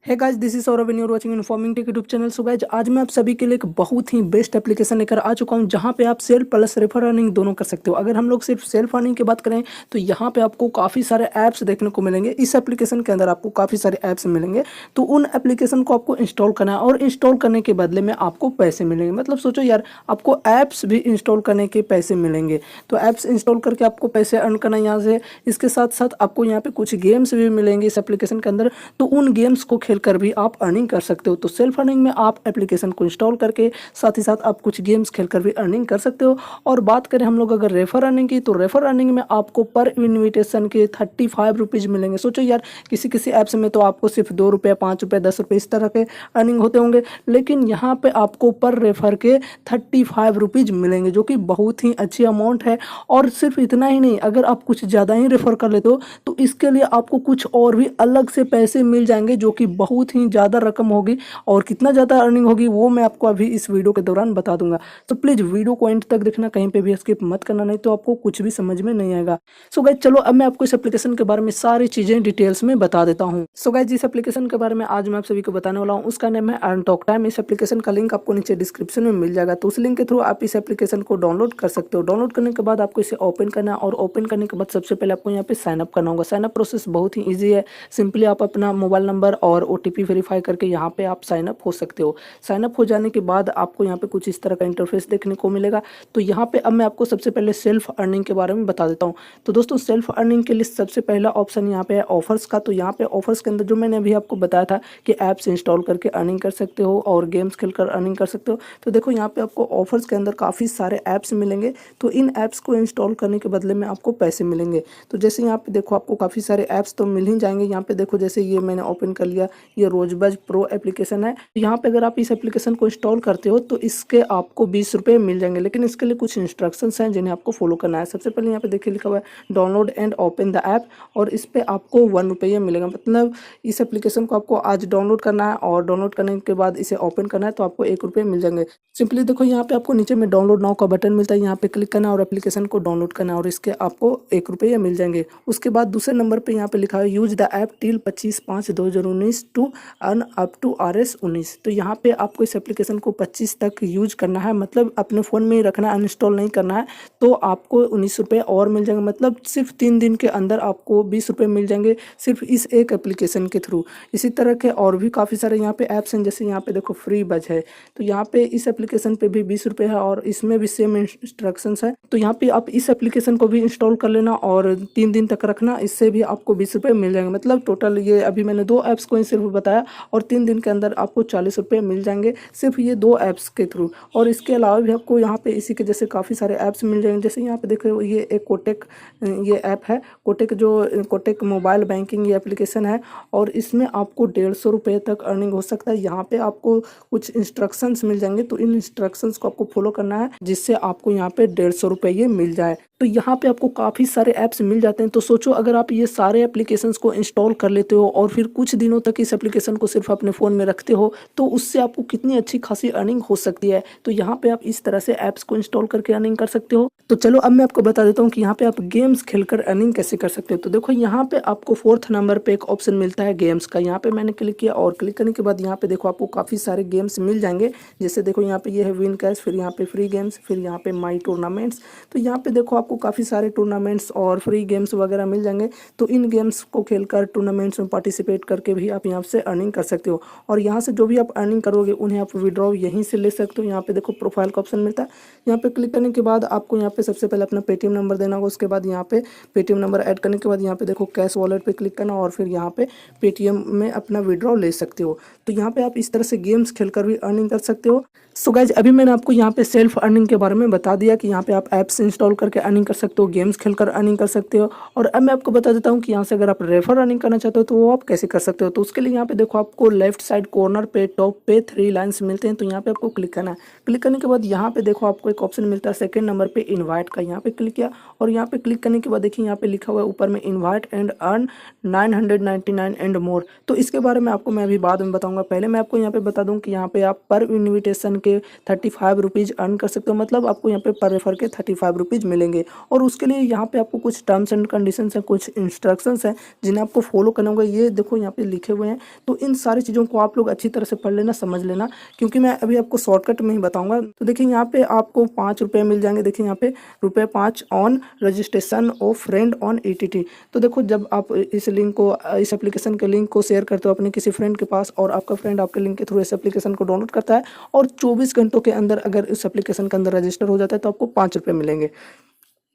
Hey guys, this is Saurabh and you are watching informing tech YouTube channel. So guys, आज मैं आप सभी के लिए एक बहुत ही बेस्ट एप्लीकेशन लेकर आ चुका हूं जहां पे आप सेल्फ प्लस रेफर अर्निंग दोनों कर सकते हो। अगर हम लोग सिर्फ सेल्फ अर्निंग की बात करें तो यहां पे आपको काफ़ी सारे ऐप्स देखने को मिलेंगे। इस एप्लीकेशन के अंदर आपको काफ़ी सारे ऐप्स मिलेंगे, तो उन एप्लीकेशन को आपको इंस्टॉल करना है और इंस्टॉल करने के बदले में आपको पैसे मिलेंगे। मतलब सोचो यार, आपको ऐप्स भी इंस्टॉल करने के पैसे मिलेंगे। तो ऐप्स इंस्टॉल करके आपको पैसे अर्न करना यहाँ से, इसके साथ साथ आपको यहाँ पे कुछ गेम्स भी मिलेंगे इस एप्लीकेशन के अंदर, तो उन गेम्स को खेलकर भी आप अर्निंग कर सकते हो। तो सेल्फ अर्निंग में आप एप्लीकेशन को इंस्टॉल करके साथ ही साथ आप कुछ गेम्स खेलकर भी अर्निंग कर सकते हो। और बात करें हम लोग अगर रेफर अर्निंग की, तो रेफर अर्निंग में आपको पर इन्विटेशन के 35 रुपीज़ मिलेंगे। सोचो यार, किसी किसी ऐप्स में तो आपको सिर्फ 2 रुपये, 5 रुपये, 10 रुपये इस तरह के अर्निंग होते होंगे, लेकिन यहाँ पे आपको पर रेफर के 35 रुपीज़ मिलेंगे, जो कि बहुत ही अच्छी अमाउंट है। और सिर्फ इतना ही नहीं, अगर आप कुछ ज़्यादा ही रेफर कर लेते हो तो इसके लिए आपको कुछ और भी अलग से पैसे मिल जाएंगे, जो कि बहुत ही ज़्यादा रकम होगी। और कितना ज़्यादा अर्निंग होगी वो मैं आपको अभी इस वीडियो के दौरान बता दूंगा। तो प्लीज़ वीडियो को एंड तक देखना, कहीं पे भी स्किप मत करना, नहीं तो आपको कुछ भी समझ में नहीं आएगा। सो गाइस, चलो अब मैं आपको इस एप्लीकेशन के बारे में सारी चीज़ें डिटेल्स में बता देता हूँ। सो गाइस, जिस एप्लीकेशन के बारे में आज मैं आप सभी को बताने वाला हूँ उसका नाम है अर्न टॉक टाइम। इस एप्लीकेशन का लिंक आपको नीचे डिस्क्रिप्शन में मिल जाएगा, तो उस लिंक के थ्रू आप इस एप्लीकेशन को डाउनलोड कर सकते हो। डाउनलोड करने के बाद आपको इसे ओपन करना है, और ओपन करने के बाद सबसे पहले आपको यहाँ पे साइन अप करना होगा। साइन अप प्रोसेस बहुत ही ईजी है। सिंपली आप अपना मोबाइल नंबर और OTP वेरीफाई करके यहाँ पे आप साइन अप हो सकते हो। साइन अप हो जाने के बाद आपको यहाँ पे कुछ इस तरह का इंटरफेस देखने को मिलेगा। तो यहाँ पे अब मैं आपको सबसे पहले सेल्फ अर्निंग के बारे में बता देता हूँ। तो दोस्तों, सेल्फ अर्निंग के लिए सबसे पहला ऑप्शन यहाँ पे है ऑफर्स का। तो यहाँ पे ऑफर्स के अंदर जो मैंने अभी आपको बताया था कि ऐप्स इंस्टॉल करके अर्निंग कर सकते हो और गेम्स खेलकर अर्निंग कर सकते हो, तो देखो यहाँ पे आपको ऑफर्स के अंदर काफ़ी सारे ऐप्स मिलेंगे। तो इन ऐप्स को इंस्टॉल करने के बदले में आपको पैसे मिलेंगे। तो जैसे यहाँ पे देखो, आपको काफ़ी सारे ऐप्स तो मिल ही जाएंगे। यहाँ पे देखो, जैसे ये मैंने ओपन कर लिया, ये रोजबज प्रो एप्लीकेशन है। यहाँ पे अगर आप इस एप्लीकेशन को इंस्टॉल करते हो तो इसके आपको 20 रुपये मिल जाएंगे, लेकिन इसके लिए कुछ इंस्ट्रक्शंस हैं जिन्हें आपको फॉलो करना है। सबसे पहले यहाँ पे देखिए लिखा हुआ है download and open the app, और इस पर आपको 1 रुपये मिलेगा। मतलब इस एप्लीकेशन को आपको आज डाउनलोड करना है और डाउनलोड करने के बाद इसे ओपन करना है, तो आपको 1 रुपये मिल जाएंगे। सिंपली देखो, यहाँ पे आपको नीचे में डाउनलोड नाउ का बटन मिलता है, यहाँ पे क्लिक करना और एप्लीकेशन को डाउनलोड करना, और इसके आपको 1 रुपये मिल जाएंगे। उसके बाद दूसरे नंबर पे यहाँ पे लिखा है use the app till 25/5/2019 to earn up to RS19। तो यहाँ पे आपको इस एप्लीकेशन को 25 तक यूज करना है, मतलब अपने फ़ोन में ही रखना है, अनइंस्टॉल नहीं करना है। तो आपको 19 रुपये और मिल जाएंगे। मतलब सिर्फ 3 दिन के अंदर आपको 20 रुपये मिल जाएंगे, सिर्फ इस एक एप्लीकेशन के थ्रू। इसी तरह के और भी काफ़ी सारे यहाँ पे ऐप्स हैं, जैसे यहाँ पे देखो फ्री बज है, तो यहाँ पे इस एप्लीकेशन पे भी 20 रुपये है और इसमें भी सेम इंस्ट्रक्शंस है। तो यहाँ पे आप इस एप्लीकेशन को भी इंस्टॉल कर लेना और 3 दिन तक रखना, इससे भी आपको 20 रुपये मिल जाएंगे। मतलब टोटल ये अभी मैंने 2 ऐप्स को ही सिर्फ बताया, और 3 दिन के अंदर आपको 40 रुपये मिल जाएंगे सिर्फ ये 2 ऐप्स के थ्रू। और इसके अलावा भी आपको यहाँ पे इसी के जैसे काफ़ी सारे ऐप्स मिल जाएंगे। जैसे यहाँ पे देखो, ये एक कोटेक ये ऐप है, कोटेक मोबाइल बैंकिंग ये एप्लीकेशन है, और इसमें आपको 150 रुपये तक अर्निंग हो सकता है। यहाँ पे आपको कुछ इंस्ट्रक्शंस मिल जाएंगे, तो इन इंस्ट्रक्शंस को आपको फॉलो करना है, जिससे आपको यहाँ पे 150 रुपये ये मिल जाए। तो यहाँ पे आपको काफ़ी सारे ऐप्स मिल जाते हैं। तो सोचो, अगर आप ये सारे एप्लीकेशंस को इंस्टॉल कर लेते हो और फिर कुछ दिनों तक इस एप्लीकेशन को सिर्फ अपने फ़ोन में रखते हो, तो उससे आपको कितनी अच्छी खासी अर्निंग हो सकती है। तो यहाँ पे आप इस तरह से ऐप्स को इंस्टॉल करके अर्निंग कर सकते हो। तो चलो अब मैं आपको बता देता हूँ कि यहाँ पे आप गेम्स खेलकर अर्निंग कैसे कर सकते हो। तो देखो, यहाँ पे आपको 4th नंबर पे एक ऑप्शन मिलता है गेम्स का। यहाँ पे मैंने क्लिक किया, और क्लिक करने के बाद यहाँ पे देखो आपको काफ़ी सारे गेम्स मिल जाएंगे। जैसे देखो, यहाँ पे ये है विन कैश, फिर यहाँ पे फ्री गेम्स, फिर यहाँ पे माई टूर्नामेंट्स। तो यहाँ पे देखो आपको काफ़ी सारे टूर्नामेंट्स और फ्री गेम्स वगैरह मिल जाएंगे। तो इन गेम्स को खेलकर टूर्नामेंट्स में पार्टिसिपेट करके भी आप यहाँ से अर्निंग कर सकते हो, और यहाँ से जो भी आप अर्निंग करोगे उन्हें आप विड्रॉ यहीं से ले सकते हो। यहाँ पे देखो प्रोफाइल का ऑप्शन मिलता है, यहाँ पे क्लिक करने के बाद आपको यहाँ पे सबसे पहले अपना पेटीएम नंबर देना होगा। उसके बाद यहाँ पे पेटीएम नंबर ऐड करने के बाद यहाँ पे देखो कैश वॉलेट पे क्लिक करना, और फिर यहाँ पे पेटीएम में अपना विड्रॉ ले सकते हो। तो यहाँ पे आप इस तरह से गेम्स खेलकर भी अर्निंग कर सकते हो। सो गाइज, अभी मैंने आपको यहाँ पे सेल्फ अर्निंग के बारे में बता दिया कि यहाँ पे आप ऐप्स इंस्टॉल करके अर्निंग कर सकते हो, गेम्स खेलकर अर्निंग कर सकते हो। और अब मैं आपको बता देता हूँ कि यहाँ से अगर आप रेफर अर्निंग करना चाहते हो तो वो आप कैसे कर सकते हो। तो उसके लिए यहाँ पे देखो, आपको लेफ्ट साइड कॉर्नर पे टॉप पे 3 लाइन्स मिलते हैं, तो यहाँ पे आपको क्लिक करना है। क्लिक करने के बाद यहाँ पे देखो आपको एक ऑप्शन मिलता है 2nd नंबर पे इन्वाइट का। यहाँ पे क्लिक किया, और यहाँ पे क्लिक करने के बाद देखिए यहाँ पे लिखा हुआ है ऊपर में invite and earn 999 and more. तो इसके बारे में आपको मैं अभी बाद में बताऊंगा। पहले मैं आपको यहाँ पे बता दूं कि यहाँ पे आप पर इन्विटेशन के 35 रुपीज़ अर्न कर सकते हो। मतलब आपको यहाँ पे पर रेफर के 35 रुपीज़ मिलेंगे। और उसके लिए यहाँ पे आपको कुछ टर्म्स एंड कंडीशंस हैं, कुछ इंस्ट्रक्शंस हैं जिन्हें आपको फॉलो करना होगा। ये देखो यहाँ पे लिखे हुए हैं, तो इन सारी चीज़ों को आप लोग अच्छी तरह से पढ़ लेना, समझ लेना, क्योंकि मैं अभी आपको शॉर्टकट में ही बताऊंगा। तो देखिए यहाँ पे आपको 5 रुपये मिल जाएंगे। देखिए यहाँ पे ₹5 on registration of friend on ETT। तो देखो जब आप इस लिंक को, इस एप्लीकेशन के लिंक को शेयर करते हो अपने किसी फ्रेंड के पास और आपका फ्रेंड आपके लिंक के थ्रू इस एप्लीकेशन को डाउनलोड करता है और 24 घंटों के अंदर अगर इस एप्लीकेशन के अंदर रजिस्टर हो जाता है तो आपको 5 रुपये मिलेंगे।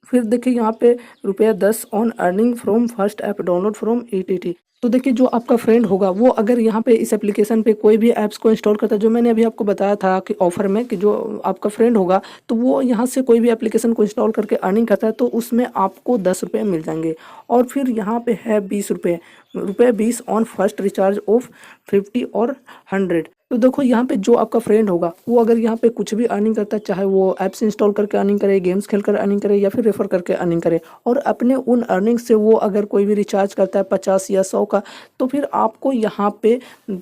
फिर देखिए यहाँ पे ₹10 on earning from first app download from ETT। तो देखिए जो आपका फ्रेंड होगा वो अगर यहाँ पे इस एप्लीकेशन पे कोई भी ऐप्स को इंस्टॉल करता है, जो मैंने अभी आपको बताया था कि ऑफर में कि जो आपका फ्रेंड होगा तो वो यहाँ से कोई भी एप्लीकेशन को इंस्टॉल करके अर्निंग करता है तो उसमें आपको 10 रुपये मिल जाएंगे। और फिर यहाँ पे है 20 रुपये, ₹20 ऑन फर्स्ट रिचार्ज ऑफ 50 और 100। तो देखो यहाँ पे जो आपका फ्रेंड होगा वो अगर यहाँ पे कुछ भी अर्निंग करता है, चाहे वो ऐप्स इंस्टॉल करके अर्निंग करे, गेम्स खेल कर अर्निंग करे या फिर रेफर करके अर्निंग करे, और अपने उन अर्निंग से वो अगर कोई भी रिचार्ज करता है 50 या 100 का, तो फिर आपको यहाँ पे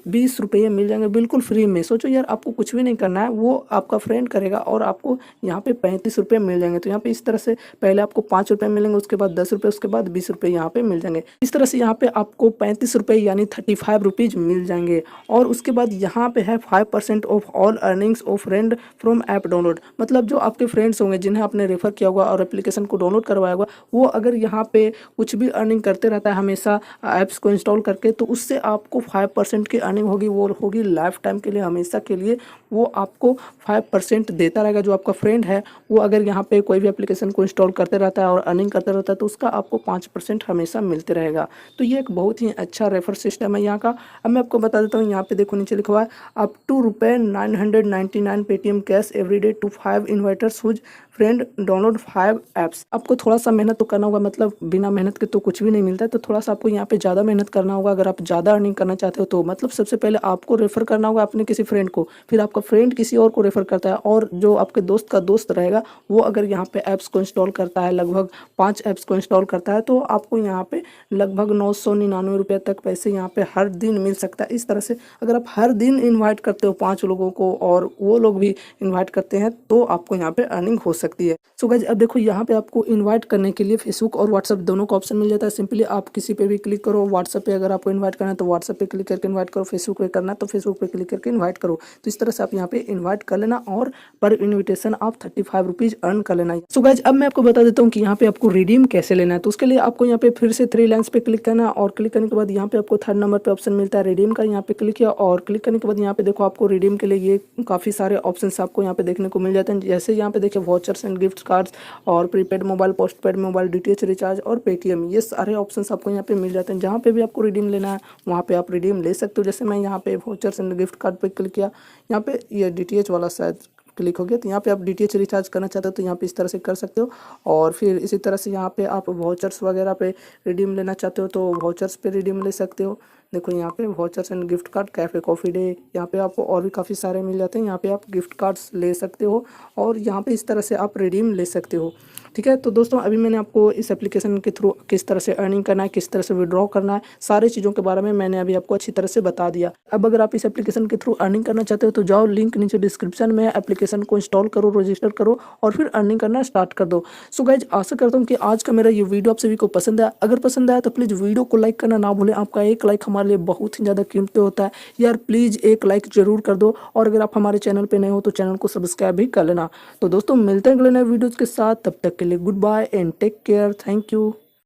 20 रुपये मिल जाएंगे बिल्कुल फ्री में। सोचो यार, आपको कुछ भी नहीं करना है, वो आपका फ्रेंड करेगा और आपको यहाँ पे 35 रुपये मिल जाएंगे। तो यहाँ पे इस तरह से पहले आपको 5 रुपये मिलेंगे, उसके बाद 10 रुपये, उसके बाद 20 रुपये यहाँ पे मिल जाएंगे। इस तरह से यहाँ पे आपको 35 रुपये यानी 35 रुपीज़ मिल जाएंगे। और उसके बाद यहाँ पे है 5% of all earnings of friend from app download. मतलब जो आपके फ्रेंड्स होंगे जिन्हें आपने रेफर किया होगा और एप्लीकेशन को डाउनलोड करवाया होगा, वो अगर यहाँ पे कुछ भी अर्निंग करते रहता है हमेशा ऐप्स को इंस्टॉल करके, तो उससे आपको 5% की अर्निंग होगी। वो होगी लाइफ टाइम के लिए, हमेशा के लिए वो आपको 5% देता रहेगा। जो आपका फ्रेंड है वो अगर यहाँ पे कोई भी एप्लीकेशन को इंस्टॉल करते रहता है और अर्निंग करते रहता है तो उसका आपको 5% हमेशा मिलते रहेगा। तो ये एक बहुत ही अच्छा रेफर सिस्टम है यहाँ का। अब मैं आपको बता देता हूँ, यहाँ पे देखो नीचे लिखा हुआ है up to ₹999 Paytm cash everyday to 5 inviters whose friend download 5 apps. आपको थोड़ा सा मेहनत तो करना होगा, मतलब बिना मेहनत के तो कुछ भी नहीं मिलता है, तो थोड़ा सा आपको यहाँ पे ज़्यादा मेहनत करना होगा। अगर आप ज़्यादा अर्निंग करना चाहते हो तो मतलब सबसे पहले आपको रेफर करना होगा अपने किसी फ्रेंड को, फिर आपका फ्रेंड किसी और को रेफर करता है, और जो आपके दोस्त का दोस्त रहेगा वो अगर यहाँ पे ऐप्स को इंस्टॉल करता है, लगभग 5 ऐप्स को इंस्टॉल करता है, तो आपको यहाँ पे लगभग 999 रुपये तक पैसे यहाँ पे हर दिन मिल सकता है। इस तरह से अगर आप हर दिन इन्वाइट करते हो 5 लोगों को और वो लोग भी इन्वाइट करते हैं तो आपको यहाँ पे अर्निंग हो सकती है। सो गाइस, अब देखो यहाँ पे आपको इनवाइट करने के लिए फेसबुक और व्हाट्सअप दोनों का ऑप्शन मिल जाता है। सिंपली आप किसी पे भी क्लिक करो, व्हाट्सअप पे अगर आपको इनवाइट करना है तो व्हाट्सअप पे क्लिक करके इनवाइट करो, फेसबुक पे करना है तो फेसबुक पे क्लिक करके इनवाइट करो। तो इस तरह से आप यहाँ पे इन्वाइट कर लेना और पर इन्विटेशन आप 35 रुपीज़ अर्न कर लेना। सो गाइस, अब मैं आपको बता देता हूँ कि यहाँ पे आपको रिडीम कैसे लेना है। तो उसके लिए आपको यहाँ पे फिर से 3 लाइन्स पे क्लिक करना, और क्लिक करने के बाद यहाँ पे आपको 3rd नंबर पे ऑप्शन मिलता है रिडीम का। यहाँ पे क्लिक किया और क्लिक करने के बाद यहाँ पे देखो आपको रिडीम के लिए ये काफ़ी सारे ऑप्शन आपको यहाँ पे देखने को मिल जाते हैं। जैसे यहाँ पे देखिए वाउचर्स एंड गिफ्ट कार्ड्स और prepaid mobile, postpaid mobile, DTH recharge और पेटीएम, ये सारे ऑप्शंस आपको यहाँ पे मिल जाते हैं। जहाँ पे भी आपको रिडीम लेना है वहाँ पे आप रिडीम ले सकते हो। जैसे मैं यहाँ पे वाउचर्स एंड गिफ्ट कार्ड पे क्लिक किया, यहाँ पे ये DTH वाला शायद क्लिक हो गया, तो यहाँ पे आप DTH रिचार्ज करना चाहते हो तो यहाँ पे इस तरह से कर सकते हो। और फिर इसी तरह से यहाँ पे आप वाउचर्स वगैरह पे रिडीम लेना चाहते हो तो वाउचर्स पे रिडीम ले सकते हो। देखो यहाँ पे vouchers and gift card, cafe coffee day, यहाँ पे आपको और भी काफ़ी सारे मिल जाते हैं। यहाँ पे आप गिफ्ट कार्ड्स ले सकते हो और यहाँ पे इस तरह से आप रिडीम ले सकते हो। ठीक है, तो दोस्तों अभी मैंने आपको इस एप्लीकेशन के थ्रू किस तरह से अर्निंग करना है, किस तरह से विड्रॉ करना है, सारी चीज़ों के बारे में मैंने अभी आपको अच्छी तरह से बता दिया। अब अगर आप इस एप्लीकेशन के थ्रू अर्निंग करना चाहते हो तो जाओ, लिंक नीचे डिस्क्रिप्शन में, एप्लीकेशन को इंस्टॉल करो, रजिस्टर करो और फिर अर्निंग करना स्टार्ट कर दो। सो गाइज, आशा करता हूँ कि आज का मेरा ये वीडियो आप सभी को पसंद आया। अगर पसंद आया तो प्लीज़ वीडियो को लाइक करना ना भूलें। आपका एक लाइक हमारे लिए बहुत ही ज़्यादा कीमती होता है यार, प्लीज़ एक लाइक जरूर कर दो। और अगर आप हमारे चैनल पे नए हो तो चैनल को सब्सक्राइब भी कर लेना। तो दोस्तों मिलते हैं अगले नए वीडियोज़ के साथ, तब तक के लिए goodbye and take care. Thank you.